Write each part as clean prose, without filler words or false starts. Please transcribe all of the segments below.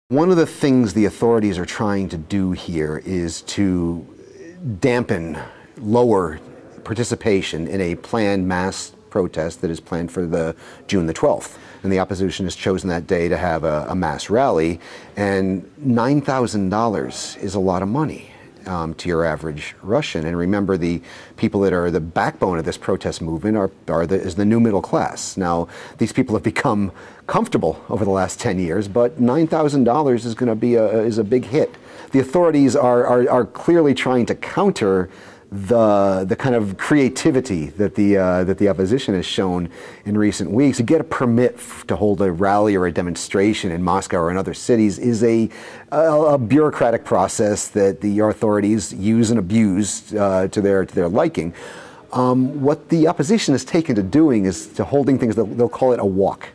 One of the things the authorities are trying to do here is to lower participation in a planned mass protest that is planned for June the 12th. And the opposition has chosen that day to have a mass rally, and $9,000 is a lot of money to your average Russian. And remember, the people that are the backbone of this protest movement is the new middle class. Now, these people have become comfortable over the last 10 years, but $9,000 is going to be a big hit. The authorities are clearly trying to counter the kind of creativity that the opposition has shown in recent weeks. To get a permit to hold a rally or a demonstration in Moscow or in other cities is a bureaucratic process that the authorities use and abuse to their liking. What the opposition has taken to doing is to holding things, they'll call it a walk.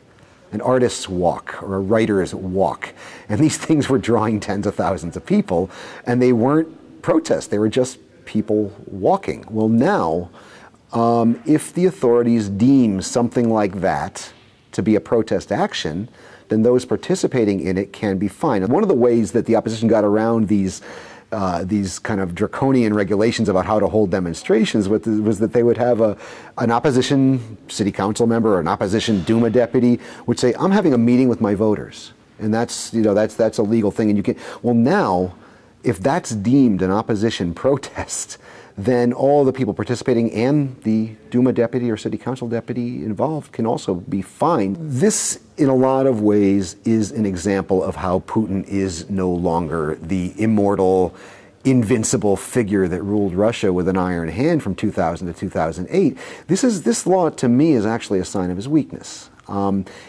An artist's walk or a writer's walk. And these things were drawing tens of thousands of people, and they weren't protests, they were just people walking. Well, now, if the authorities deem something like that to be a protest action, then those participating in it can be fined. And one of the ways that the opposition got around these kind of draconian regulations about how to hold demonstrations was that they would have an opposition city council member or an opposition Duma deputy would say, "I'm having a meeting with my voters," and that's a legal thing. And you can, well, now, if that's deemed an opposition protest, then all the people participating and the Duma deputy or city council deputy involved can also be fined. This, in a lot of ways, is an example of how Putin is no longer the immortal, invincible figure that ruled Russia with an iron hand from 2000 to 2008. This law, to me, is actually a sign of his weakness.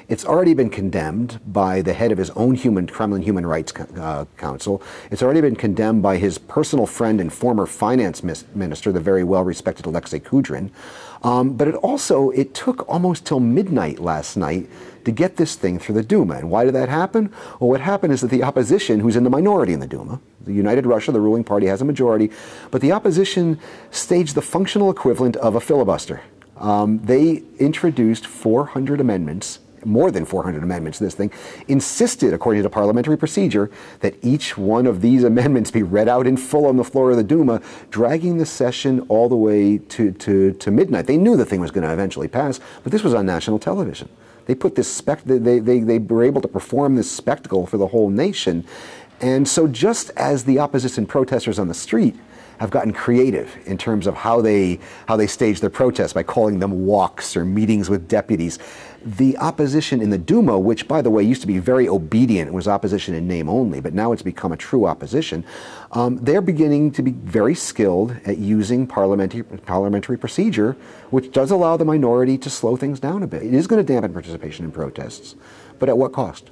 It's already been condemned by the head of his own Kremlin Human Rights Council. It's already been condemned by his personal friend and former finance minister, the very well-respected Alexei Kudrin. But it took almost till midnight last night to get this thing through the Duma. And why did that happen? Well, what happened is that the opposition, who's in the minority in the Duma, the United Russia, the ruling party, has a majority, but the opposition staged the functional equivalent of a filibuster. They introduced 400 amendments, more than 400 amendments to this thing, insisted, according to parliamentary procedure, that each one of these amendments be read out in full on the floor of the Duma, dragging the session all the way to midnight. They knew the thing was going to eventually pass, but this was on national television. They put this they were able to perform this spectacle for the whole nation. And so just as the opposition protesters on the street have gotten creative in terms of how they stage their protests by calling them walks or meetings with deputies, the opposition in the Duma, which, by the way, used to be very obedient, was opposition in name only, but now it's become a true opposition, they're beginning to be very skilled at using parliamentary procedure, which does allow the minority to slow things down a bit. It is going to dampen participation in protests, but at what cost?